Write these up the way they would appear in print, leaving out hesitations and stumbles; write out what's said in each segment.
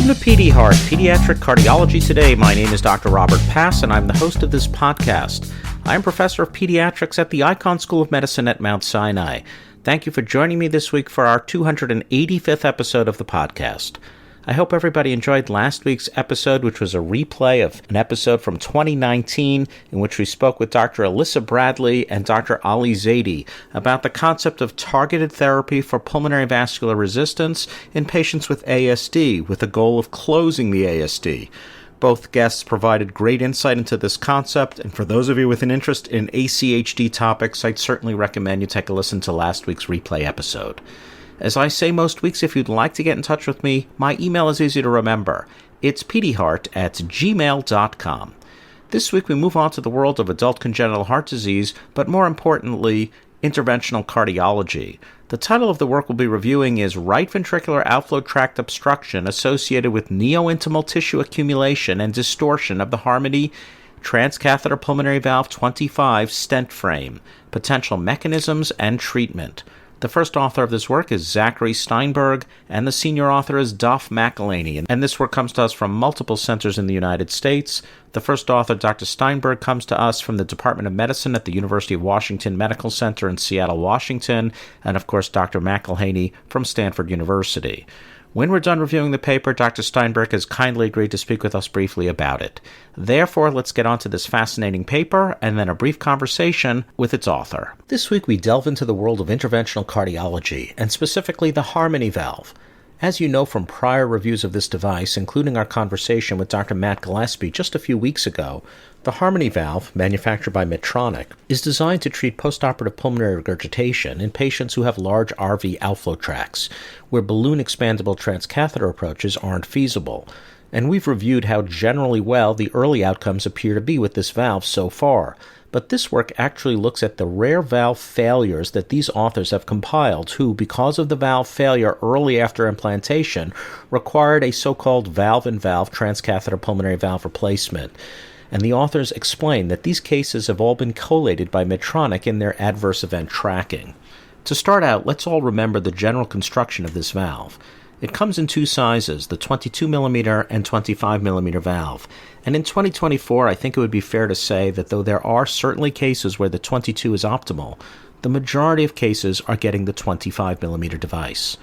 Welcome to Pediheart, Pediatric Cardiology Today. My name is Dr. Robert Pass, and I'm the host of this podcast. I'm Professor of Pediatrics at the Icahn School of Medicine at Mount Sinai. Thank you for joining me this week for our 285th episode of the podcast. I hope everybody enjoyed last week's episode, which was a replay of an episode from 2019 in which we spoke with Dr. Alyssa Bradley and Dr. Ali Zaidi about the concept of targeted therapy for pulmonary vascular resistance in patients with ASD with the goal of closing the ASD. Both guests provided great insight into this concept, and for those of you with an interest in ACHD topics, I'd certainly recommend you take a listen to last week's replay episode. As I say most weeks, if you'd like to get in touch with me, my email is easy to remember. It's pediheart@gmail.com. This week we move on to the world of adult congenital heart disease, but more importantly, interventional cardiology. The title of the work we'll be reviewing is Right Ventricular Outflow Tract Obstruction Associated with Neointimal Tissue Accumulation and Distortion of the Harmony Transcatheter Pulmonary Valve 25 Stent Frame, Potential Mechanisms and Treatment. The first author of this work is Zachary Steinberg, and the senior author is Duff McElhaney, and this work comes to us from multiple centers in the United States. The first author, Dr. Steinberg, comes to us from the Department of Medicine at the University of Washington Medical Center in Seattle, Washington, and of course Dr. McElhaney from Stanford University. When we're done reviewing the paper, Dr. Steinberg has kindly agreed to speak with us briefly about it. Therefore, let's get on to this fascinating paper and then a brief conversation with its author. This week we delve into the world of interventional cardiology, and specifically the Harmony valve. As you know from prior reviews of this device, including our conversation with Dr. Matt Gillespie just a few weeks ago, the Harmony valve, manufactured by Medtronic, is designed to treat postoperative pulmonary regurgitation in patients who have large RV outflow tracts, where balloon-expandable transcatheter approaches aren't feasible. And we've reviewed how generally well the early outcomes appear to be with this valve so far. But this work actually looks at the rare valve failures that these authors have compiled who, because of the valve failure early after implantation, required a so-called valve-in-valve transcatheter pulmonary valve replacement. And the authors explain that these cases have all been collated by Medtronic in their adverse event tracking. To start out, let's all remember the general construction of this valve. It comes in two sizes, the 22mm and 25mm valve. And in 2024, I think it would be fair to say that though there are certainly cases where the 22 is optimal, the majority of cases are getting the 25mm device.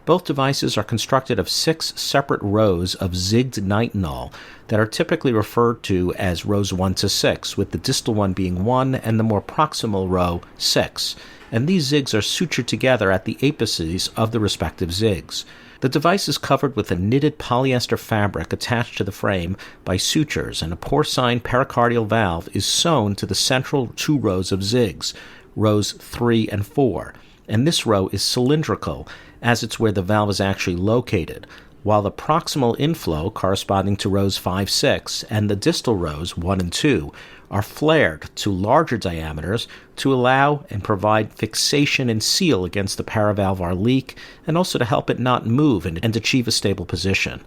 Both devices are constructed of 6 separate rows of zigged nitinol that are typically referred to as rows 1 to 6, with the distal one being 1 and the more proximal row 6. And these zigs are sutured together at the apices of the respective zigs. The device is covered with a knitted polyester fabric attached to the frame by sutures, and a porcine pericardial valve is sewn to the central 2 rows of zigs, rows 3 and 4. And this row is cylindrical, as it's where the valve is actually located, while the proximal inflow, corresponding to rows 5, 6, and the distal rows 1 and 2, are flared to larger diameters to allow and provide fixation and seal against the paravalvular leak, and also to help it not move and achieve a stable position.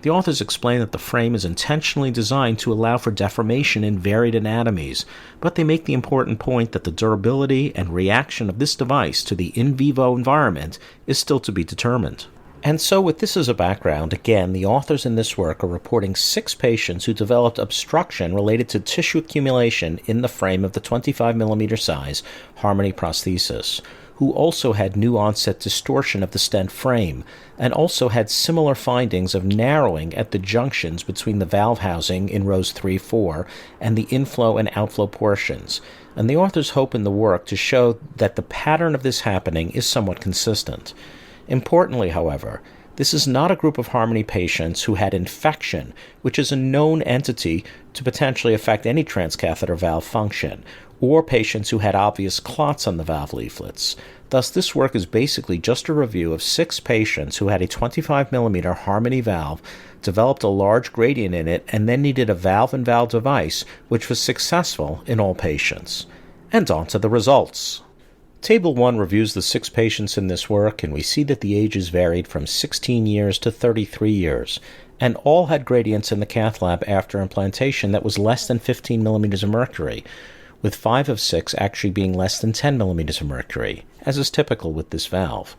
The authors explain that the frame is intentionally designed to allow for deformation in varied anatomies, but they make the important point that the durability and reaction of this device to the in vivo environment is still to be determined. And so with this as a background, again, the authors in this work are reporting 6 patients who developed obstruction related to tissue accumulation in the frame of the 25mm size Harmony prosthesis, who also had new onset distortion of the stent frame, and also had similar findings of narrowing at the junctions between the valve housing in rows 3, 4, and the inflow and outflow portions. And the authors hope in the work to show that the pattern of this happening is somewhat consistent. Importantly, however, this is not a group of Harmony patients who had infection, which is a known entity to potentially affect any transcatheter valve function, or patients who had obvious clots on the valve leaflets. Thus, this work is basically just a review of 6 patients who had a 25mm Harmony valve, developed a large gradient in it, and then needed a valve-in-valve device, which was successful in all patients. And on to the results. Table 1 reviews the 6 patients in this work, and we see that the ages varied from 16 years to 33 years, and all had gradients in the cath lab after implantation that was less than 15 millimeters of mercury, with 5 of 6 actually being less than 10 millimeters of mercury, as is typical with this valve.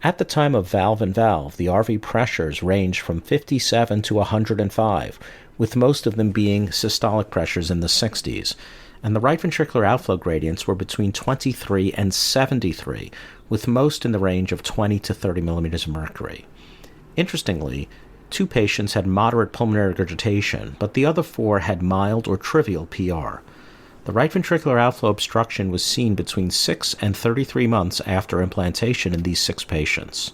At the time of valve-in-valve, the RV pressures ranged from 57 to 105, with most of them being systolic pressures in the 60s, and the right ventricular outflow gradients were between 23 and 73, with most in the range of 20 to 30 millimeters of mercury. Interestingly, 2 patients had moderate pulmonary regurgitation, but the other 4 had mild or trivial PR. The right ventricular outflow obstruction was seen between 6 and 33 months after implantation in these 6 patients.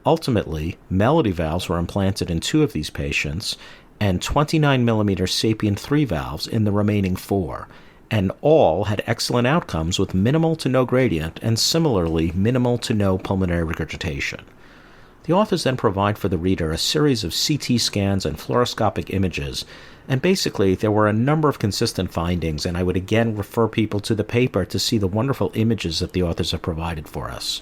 Ultimately, Melody valves were implanted in 2 of these patients, and 29mm Sapien 3 valves in the remaining 4, and all had excellent outcomes with minimal to no gradient and similarly minimal to no pulmonary regurgitation. The authors then provide for the reader a series of CT scans and fluoroscopic images, and basically there were a number of consistent findings, and I would again refer people to the paper to see the wonderful images that the authors have provided for us.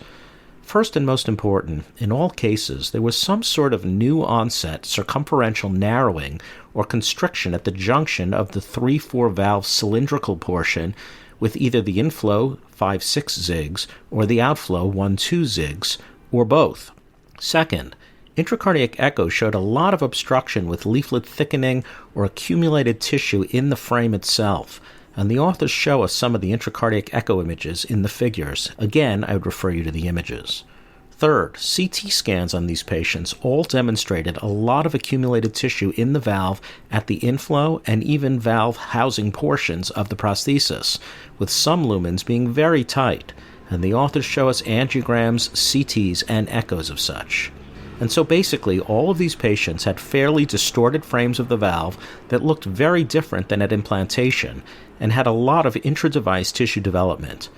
First and most important, in all cases, there was some sort of new onset circumferential narrowing or constriction at the junction of the 3-4 valve cylindrical portion with either the inflow 5-6 zigs or the outflow 1-2 zigs, or both. Second, intracardiac echo showed a lot of obstruction with leaflet thickening or accumulated tissue in the frame itself, and the authors show us some of the intracardiac echo images in the figures. Again, I would refer you to the images. Third, CT scans on these patients all demonstrated a lot of accumulated tissue in the valve at the inflow and even valve housing portions of the prosthesis, with some lumens being very tight, and the authors show us angiograms, CTs, and echoes of such. And so basically, all of these patients had fairly distorted frames of the valve that looked very different than at implantation, and had a lot of intra-device tissue development.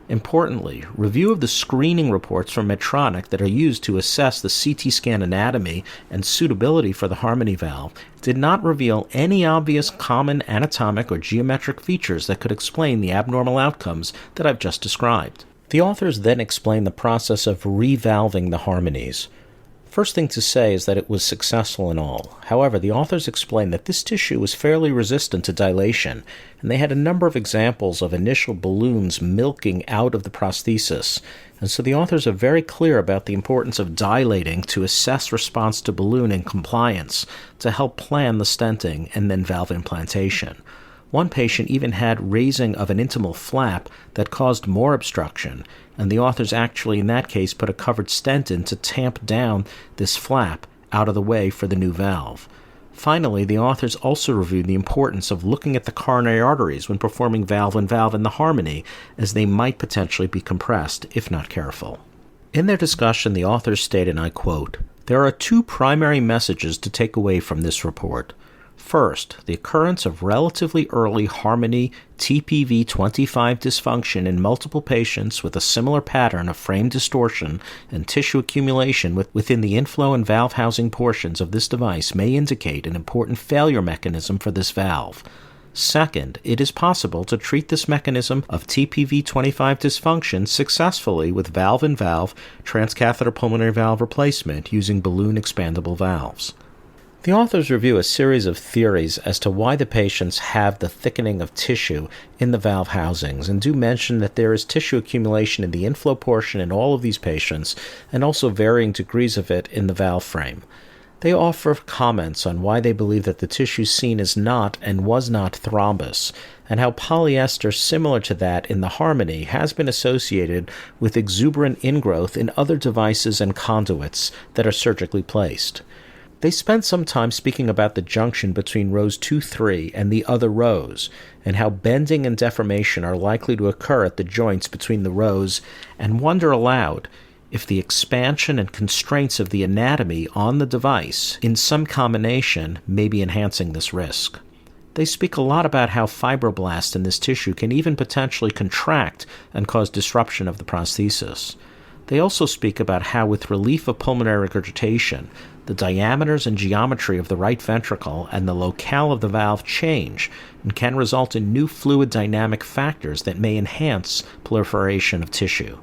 Importantly, review of the screening reports from Medtronic that are used to assess the CT scan anatomy and suitability for the Harmony valve did not reveal any obvious common anatomic or geometric features that could explain the abnormal outcomes that I've just described. The authors then explain the process of revalving the Harmonies. First thing to say is that it was successful in all. However, the authors explain that this tissue was fairly resistant to dilation, and they had a number of examples of initial balloons milking out of the prosthesis, and so the authors are very clear about the importance of dilating to assess response to balloon and compliance to help plan the stenting and then valve implantation. One patient even had raising of an intimal flap that caused more obstruction, and the authors actually in that case put a covered stent in to tamp down this flap out of the way for the new valve. Finally, the authors also reviewed the importance of looking at the coronary arteries when performing valve-in-valve in the Harmony, as they might potentially be compressed if not careful. In their discussion, the authors state, and I quote, "There are 2 primary messages to take away from this report. First, the occurrence of relatively early Harmony TPV25 dysfunction in multiple patients with a similar pattern of frame distortion and tissue accumulation within the inflow and valve housing portions of this device may indicate an important failure mechanism for this valve. Second, it is possible to treat this mechanism of TPV25 dysfunction successfully with valve-in-valve transcatheter pulmonary valve replacement using balloon expandable valves." The authors review a series of theories as to why the patients have the thickening of tissue in the valve housings, and do mention that there is tissue accumulation in the inflow portion in all of these patients, and also varying degrees of it in the valve frame. They offer comments on why they believe that the tissue seen is not and was not thrombus, and how polyester similar to that in the Harmony has been associated with exuberant ingrowth in other devices and conduits that are surgically placed. They spent some time speaking about the junction between rows 2-3 and the other rows, and how bending and deformation are likely to occur at the joints between the rows, and wonder aloud if the expansion and constraints of the anatomy on the device, in some combination, may be enhancing this risk. They speak a lot about how fibroblasts in this tissue can even potentially contract and cause disruption of the prosthesis. They also speak about how, with relief of pulmonary regurgitation, the diameters and geometry of the right ventricle and the locale of the valve change and can result in new fluid dynamic factors that may enhance proliferation of tissue.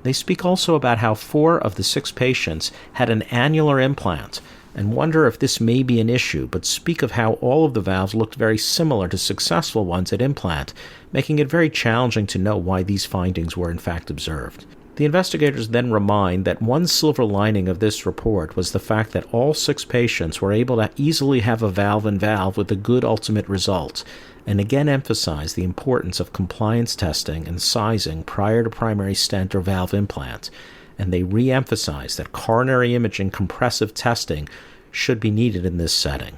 They speak also about how 4 of the 6 patients had an annular implant and wonder if this may be an issue, but speak of how all of the valves looked very similar to successful ones at implant, making it very challenging to know why these findings were in fact observed. The investigators then remind that one silver lining of this report was the fact that all 6 patients were able to easily have a valve-in-valve with a good ultimate result, and again emphasize the importance of compliance testing and sizing prior to primary stent or valve implant, and they re-emphasize that coronary imaging compressive testing should be needed in this setting.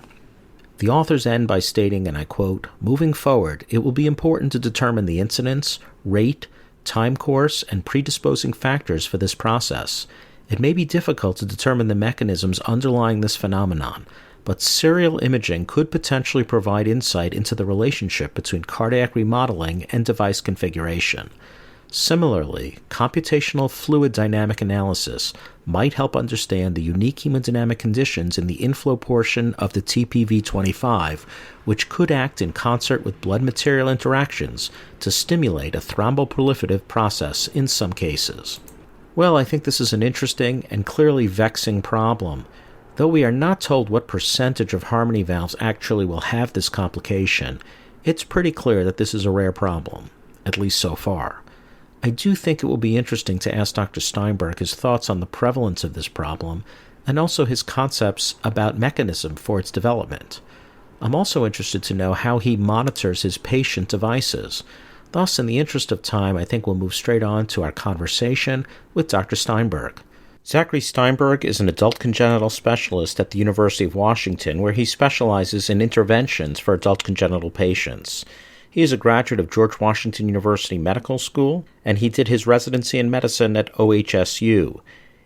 The authors end by stating, and I quote, "Moving forward, it will be important to determine the incidence, rate, time course, and predisposing factors for this process. It may be difficult to determine the mechanisms underlying this phenomenon, but serial imaging could potentially provide insight into the relationship between cardiac remodeling and device configuration. Similarly, computational fluid dynamic analysis might help understand the unique hemodynamic conditions in the inflow portion of the TPV25, which could act in concert with blood material interactions to stimulate a thromboproliferative process in some cases." Well, I think this is an interesting and clearly vexing problem. Though we are not told what percentage of harmony valves actually will have this complication, it's pretty clear that this is a rare problem, at least so far. I do think it will be interesting to ask Dr. Steinberg his thoughts on the prevalence of this problem, and also his concepts about mechanism for its development. I'm also interested to know how he monitors his patient devices. Thus, in the interest of time, I think we'll move straight on to our conversation with Dr. Steinberg. Zachary Steinberg is an adult congenital specialist at the University of Washington, where he specializes in interventions for adult congenital patients. He is a graduate of George Washington University Medical School, and he did his residency in medicine at OHSU.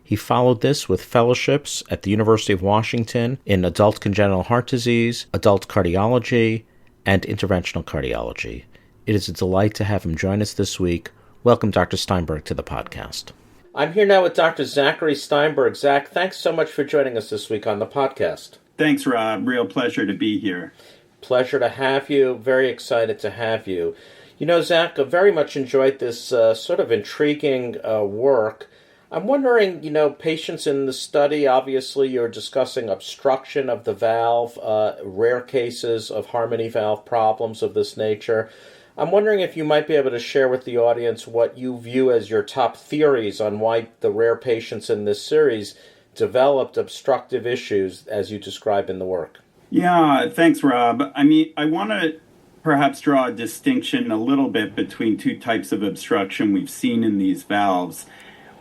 He followed this with fellowships at the University of Washington in adult congenital heart disease, adult cardiology, and interventional cardiology. It is a delight to have him join us this week. Welcome, Dr. Steinberg, to the podcast. I'm here now with Dr. Zachary Steinberg. Zach, thanks so much for joining us this week on the podcast. Thanks, Rob. Real pleasure to be here. Pleasure to have you. Very excited to have you. You know, Zach, I very much enjoyed this sort of intriguing work. I'm wondering, patients in the study, obviously you're discussing obstruction of the valve, rare cases of harmony valve problems of this nature. I'm wondering if you might be able to share with the audience what you view as your top theories on why the rare patients in this series developed obstructive issues as you describe in the work. Yeah, thanks, Rob. I want to perhaps draw a distinction a little bit between 2 types of obstruction we've seen in these valves.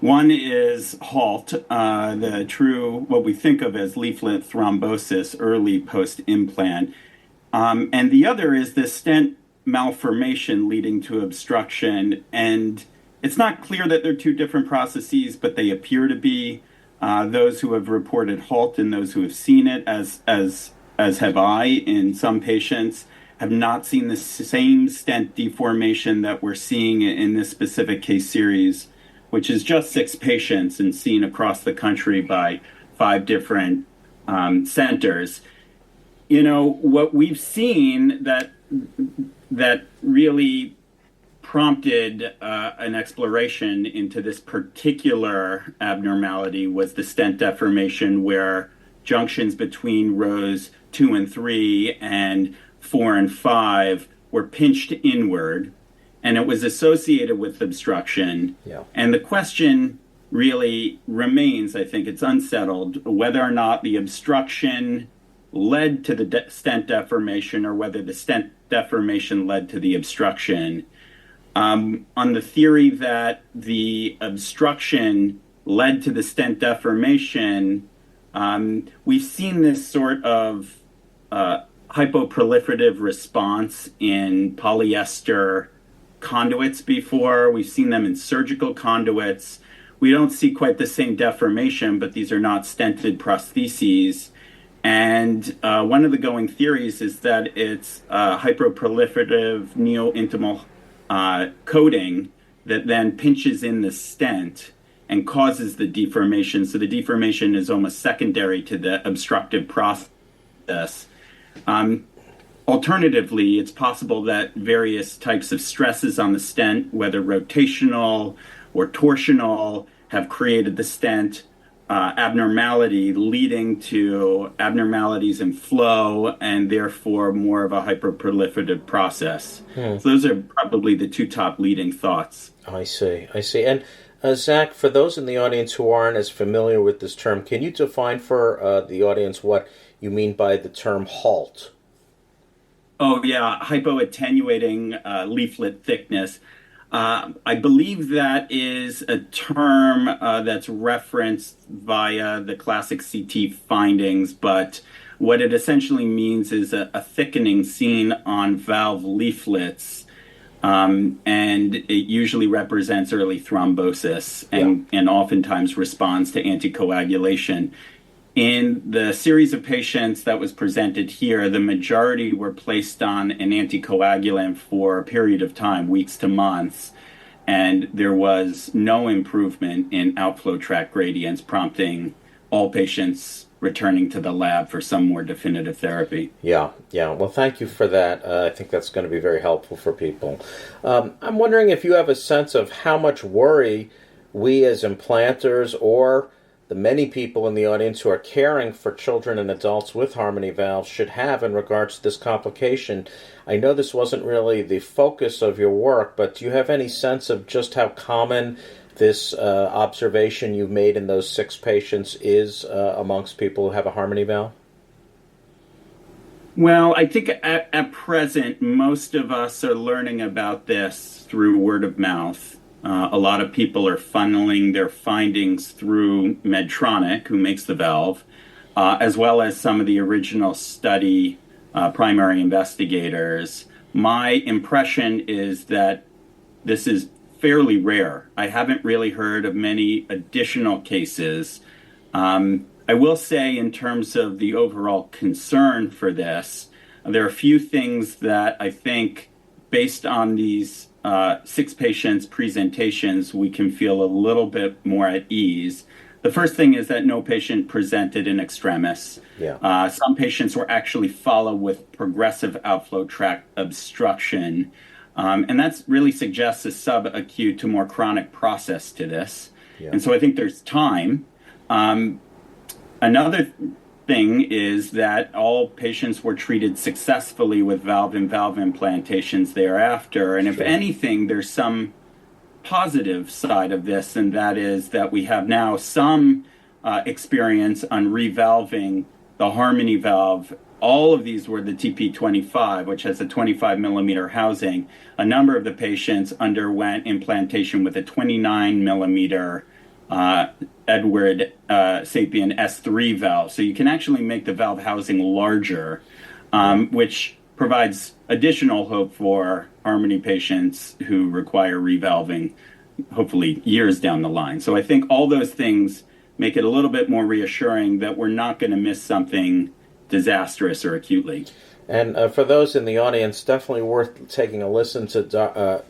One is HALT, the true, what we think of as leaflet thrombosis, early post-implant. And the other is the stent malformation leading to obstruction. And it's not clear that they're 2 different processes, but they appear to be. Those who have reported HALT and those who have seen it, as have I in some patients, have not seen the same stent deformation that we're seeing in this specific case series, which is just 6 patients and seen across the country by 5 different centers. What we've seen that really prompted an exploration into this particular abnormality was the stent deformation, where junctions between rows 2 and 3 and 4 and 5 were pinched inward, and it was associated with obstruction. Yeah. And the question really remains, I think it's unsettled, whether or not the obstruction led to the stent deformation or whether the stent deformation led to the obstruction. On the theory that the obstruction led to the stent deformation, we've seen this sort of hypoproliferative response in polyester conduits before. We've seen them in surgical conduits. We don't see quite the same deformation, but these are not stented prostheses. And one of the going theories is that it's hyperproliferative neointimal coating that then pinches in the stent and causes the deformation. So the deformation is almost secondary to the obstructive process. Alternatively, it's possible that various types of stresses on the stent, whether rotational or torsional, have created the stent abnormality, leading to abnormalities in flow and therefore more of a hyperproliferative process. So those are probably the 2 top leading thoughts. I see. And Zach, for those in the audience who aren't as familiar with this term, can you define for the audience what you mean by the term halt? Oh, yeah, hypoattenuating leaflet thickness. I believe that is a term that's referenced via the classic CT findings, but what it essentially means is a thickening seen on valve leaflets, and it usually represents early thrombosis Yeah. and oftentimes responds to anticoagulation. In the series of patients that was presented here, the majority were placed on an anticoagulant for a period of time, weeks to months, and there was no improvement in outflow tract gradients, prompting all patients returning to the lab for some more definitive therapy. Yeah, yeah. Well, thank you for that. I think that's going to be very helpful for people. I'm wondering if you have a sense of how much worry we as implanters or the many people in the audience who are caring for children and adults with harmony valves should have in regards to this complication. I know this wasn't really the focus of your work, but do you have any sense of just how common this observation you made in those 6 patients is amongst people who have a harmony valve? Well, I think at present, most of us are learning about this through word of mouth. A lot of people are funneling their findings through Medtronic, who makes the valve, as well as some of the original study primary investigators. My impression is that this is fairly rare. I haven't really heard of many additional cases. I will say, in terms of the overall concern for this, there are a few things that I think, based on these 6 patients' presentations, we can feel a little bit more at ease. The first thing is that no patient presented in extremis. Yeah. Some patients were actually followed with progressive outflow tract obstruction, and that really suggests a subacute to more chronic process to this. Yeah. And so I think there's time. Another thing is that all patients were treated successfully with valve-in-valve implantations thereafter. And if anything, there's some positive side of this, and that is that we have now some experience on revalving the harmony valve. All of these were the TP25, which has a 25 millimeter housing. A number of the patients underwent implantation with a 29 millimeter Edward Sapien S3 valve. So you can actually make the valve housing larger, which provides additional hope for harmony patients who require revalving, hopefully years down the line. So I think all those things make it a little bit more reassuring that we're not going to miss something disastrous or acutely. And for those in the audience, definitely worth taking a listen to the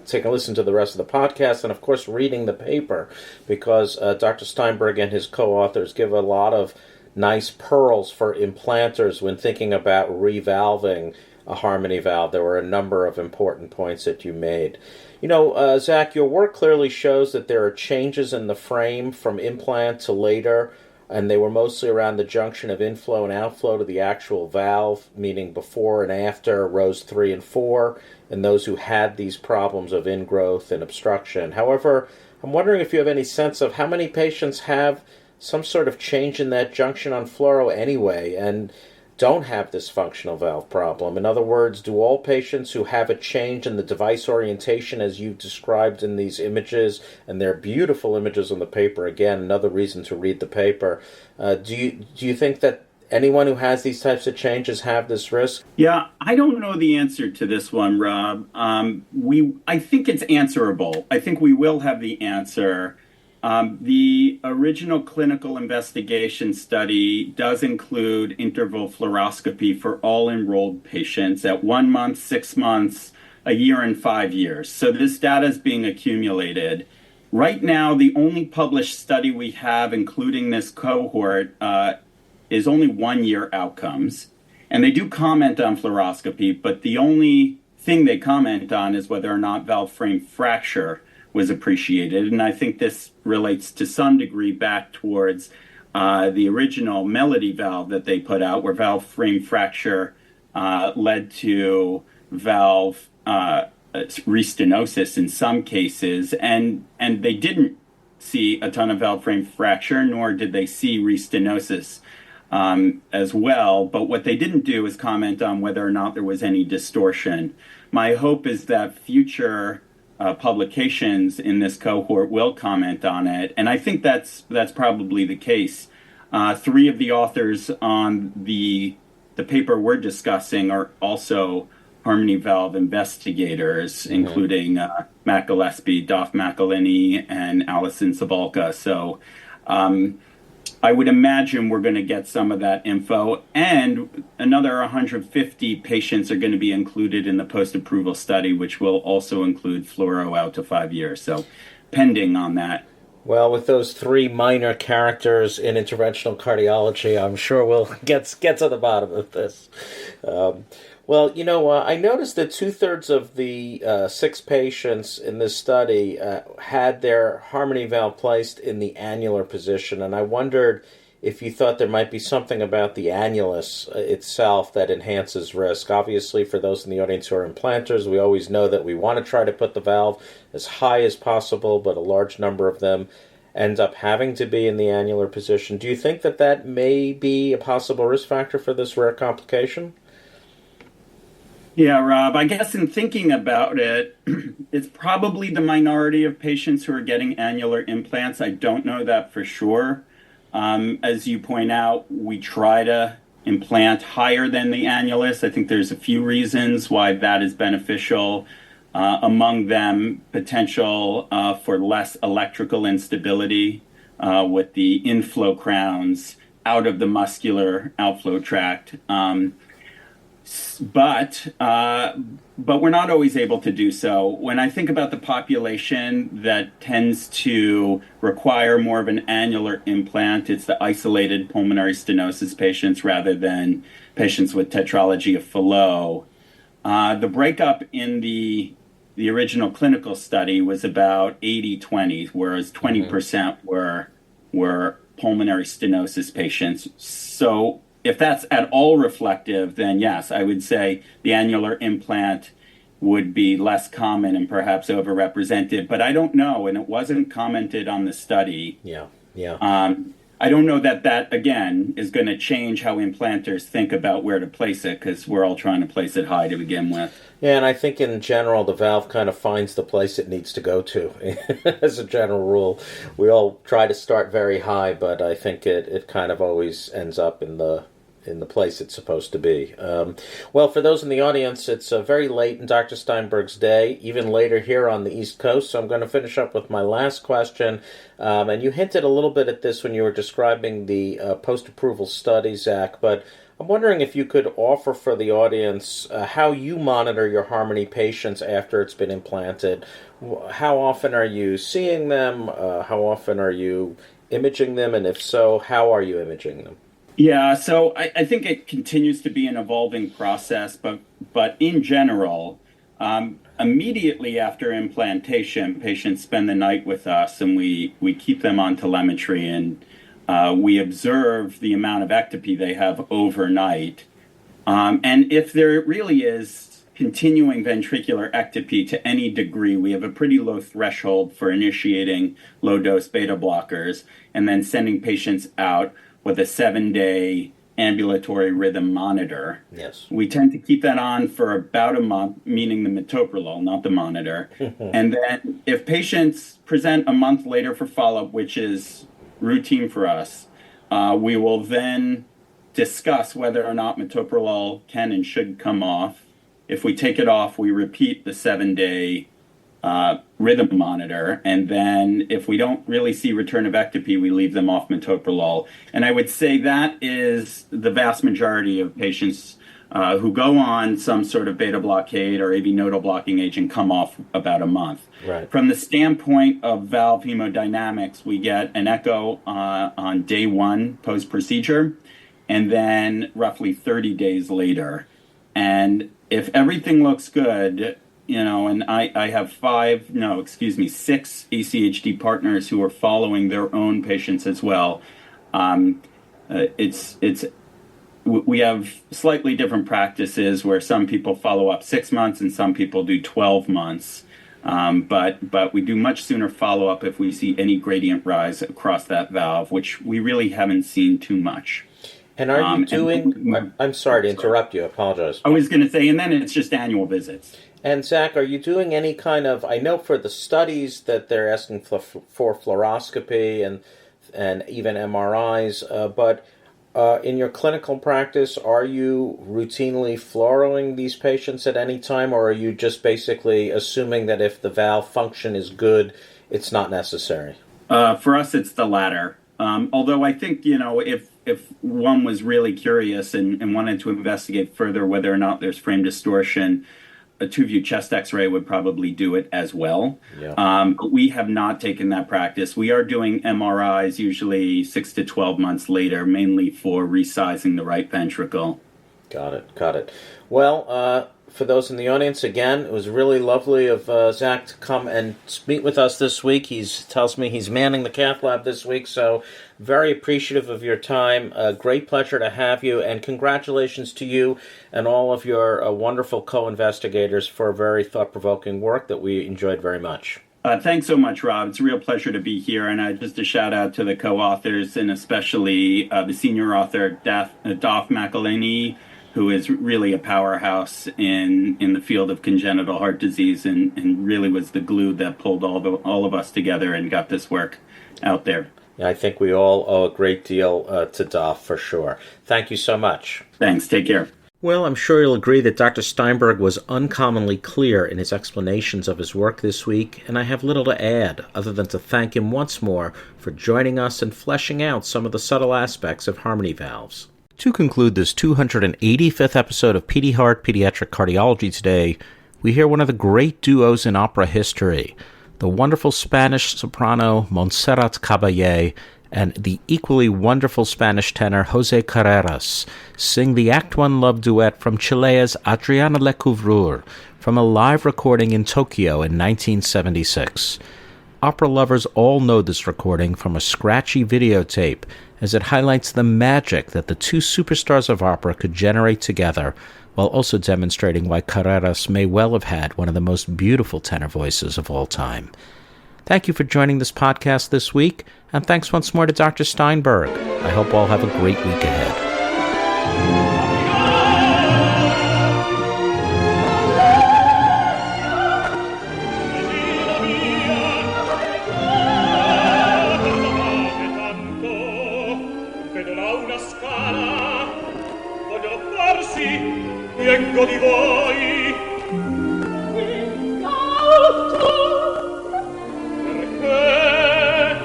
rest of the podcast, and of course reading the paper, because Dr. Steinberg and his co-authors give a lot of nice pearls for implanters when thinking about revalving a harmony valve. There were a number of important points that you made. You know, Zach, your work clearly shows that there are changes in the frame from implant to later, and they were mostly around the junction of inflow and outflow to the actual valve, meaning before and after rows 3 and 4, and those who had these problems of ingrowth and obstruction. However, I'm wondering if you have any sense of how many patients have some sort of change in that junction on fluoro anyway, and don't have this functional valve problem. In other words, do all patients who have a change in the device orientation as you've described in these images, and they're beautiful images on the paper, again, another reason to read the paper, do you think that anyone who has these types of changes have this risk? Yeah, I don't know the answer to this one, Rob. I think it's answerable. I think we will have the answer. The original clinical investigation study does include interval fluoroscopy for all enrolled patients at 1 month, 6 months, a year, and 5 years. So this data is being accumulated. Right now, the only published study we have, including this cohort, is only 1-year outcomes. And they do comment on fluoroscopy, but the only thing they comment on is whether or not valve frame fracture was appreciated. And I think this relates to some degree back towards the original Melody valve that they put out, where valve frame fracture led to valve restenosis in some cases. And they didn't see a ton of valve frame fracture, nor did they see restenosis as well. But what they didn't do is comment on whether or not there was any distortion. My hope is that future publications in this cohort will comment on it, and I think that's probably the case. Three of the authors on the paper we're discussing are also harmony valve investigators, including Matt Gillespie, Dov McElhinney, and Allison Sabalka. So I would imagine we're going to get some of that info, and another 150 patients are going to be included in the post-approval study, which will also include fluoro out to 5 years. So pending on that. Well, with those three minor characters in interventional cardiology, I'm sure we'll get to the bottom of this. Well, I noticed that 2/3 of the 6 patients in this study had their harmony valve placed in the annular position, and I wondered if you thought there might be something about the annulus itself that enhances risk. Obviously, for those in the audience who are implanters, we always know that we want to try to put the valve as high as possible, but a large number of them end up having to be in the annular position. Do you think that may be a possible risk factor for this rare complication? Yeah, Rob, I guess in thinking about it, it's probably the minority of patients who are getting annular implants. I don't know that for sure. As you point out, we try to implant higher than the annulus. I think there's a few reasons why that is beneficial. Among them, potential for less electrical instability with the inflow crowns out of the muscular outflow tract. But we're not always able to do so. When I think about the population that tends to require more of an annular implant, it's the isolated pulmonary stenosis patients rather than patients with tetralogy of Fallot. The breakup in the original clinical study was about 80-20, whereas 20% were pulmonary stenosis patients. So if that's at all reflective, then yes, I would say the annular implant would be less common and perhaps overrepresented. But I don't know, and it wasn't commented on the study. Yeah. I don't know that again, is going to change how implanters think about where to place it, because we're all trying to place it high to begin with. Yeah, and I think in general, the valve kind of finds the place it needs to go to. As a general rule, we all try to start very high, but I think it kind of always ends up in the place it's supposed to be. Well, for those in the audience, it's very late in Dr. Steinberg's day, even later here on the East Coast, so I'm going to finish up with my last question. And you hinted a little bit at this when you were describing the post-approval study, Zach, but I'm wondering if you could offer for the audience how you monitor your Harmony patients after it's been implanted. How often are you seeing them? How often are you imaging them? And if so, how are you imaging them? Yeah, so I think it continues to be an evolving process, but in general, immediately after implantation, patients spend the night with us, and we keep them on telemetry, and we observe the amount of ectopy they have overnight. And if there really is continuing ventricular ectopy to any degree, we have a pretty low threshold for initiating low-dose beta blockers and then sending patients out with a 7-day ambulatory rhythm monitor. Yes. We tend to keep that on for about a month, meaning the metoprolol, not the monitor. And then if patients present a month later for follow-up, which is routine for us, we will then discuss whether or not metoprolol can and should come off. If we take it off, we repeat the 7-day rhythm monitor, and then if we don't really see return of ectopy, we leave them off metoprolol. And I would say that is the vast majority of patients who go on some sort of beta blockade or AV nodal blocking agent come off about a month. Right. From the standpoint of valve hemodynamics, we get an echo on day 1 post-procedure, and then roughly 30 days later. And if everything looks good, and I have 6 ACHD partners who are following their own patients as well. We have slightly different practices where some people follow up 6 months and some people do 12 months. But we do much sooner follow up if we see any gradient rise across that valve, which we really haven't seen too much. And are you doing, I'm sorry to interrupt you, I apologize. I was going to say, and then it's just annual visits. And Zach, are you doing any kind of, I know for the studies that they're asking for fluoroscopy and even MRIs, but in your clinical practice, are you routinely fluoroing these patients at any time, or are you just basically assuming that if the valve function is good, it's not necessary? For us, it's the latter. Although I think, if one was really curious and wanted to investigate further whether or not there's frame distortion, a two-view chest x-ray would probably do it as well. Yeah. But we have not taken that practice. We are doing MRIs usually 6 to 12 months later, mainly for resizing the right ventricle. Got it. Well, for those in the audience, again, it was really lovely of Zach to come and meet with us this week. He tells me he's manning the cath lab this week, so very appreciative of your time. Great pleasure to have you, and congratulations to you and all of your wonderful co-investigators for very thought-provoking work that we enjoyed very much. Thanks so much, Rob. It's a real pleasure to be here, and just a shout out to the co-authors, and especially the senior author, Daph McElhaney, who is really a powerhouse in the field of congenital heart disease, and really was the glue that pulled all of us together and got this work out there. Yeah, I think we all owe a great deal to Daph, for sure. Thank you so much. Thanks. Take care. Well, I'm sure you'll agree that Dr. Steinberg was uncommonly clear in his explanations of his work this week, and I have little to add other than to thank him once more for joining us and fleshing out some of the subtle aspects of harmony valves. To conclude this 285th episode of Pediheart Pediatric Cardiology today, we hear one of the great duos in opera history, the wonderful Spanish soprano Montserrat Caballé and the equally wonderful Spanish tenor Jose Carreras sing the Act One love duet from Chilea's Adriana Lecouvreur from a live recording in Tokyo in 1976. Opera lovers all know this recording from a scratchy videotape, as it highlights the magic that the two superstars of opera could generate together, while also demonstrating why Carreras may well have had one of the most beautiful tenor voices of all time. Thank you for joining this podcast this week, and thanks once more to Dr. Steinberg. I hope all have a great week ahead. Vengo di voi perché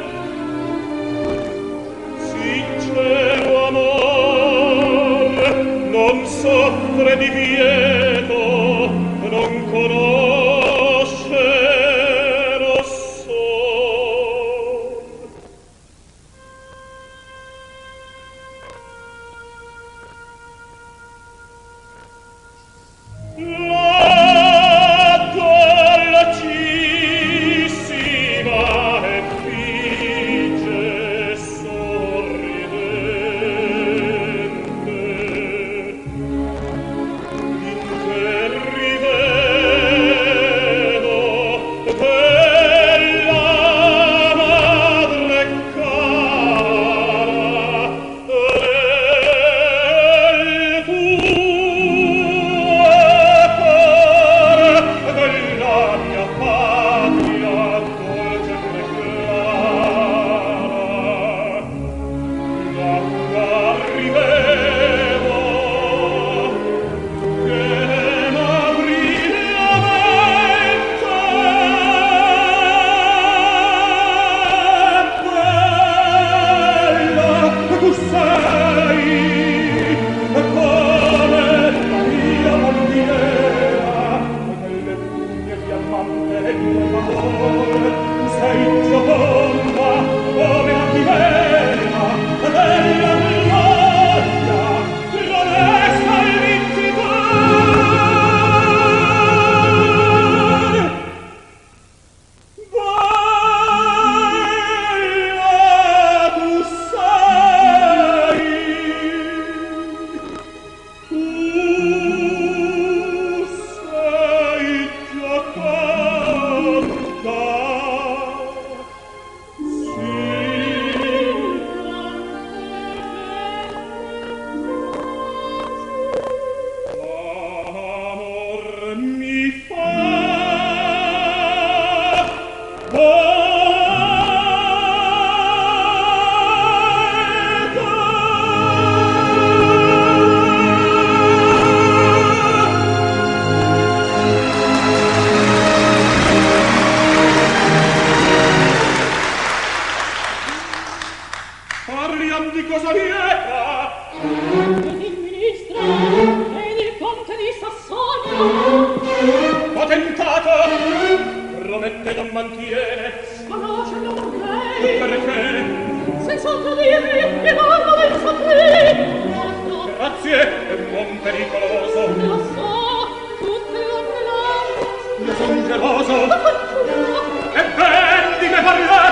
sincero amore non soffre di vieto, non conosce rosso. Sorridente e non pericoloso. Lo so, tutte lo io son geloso. E ben di che parlare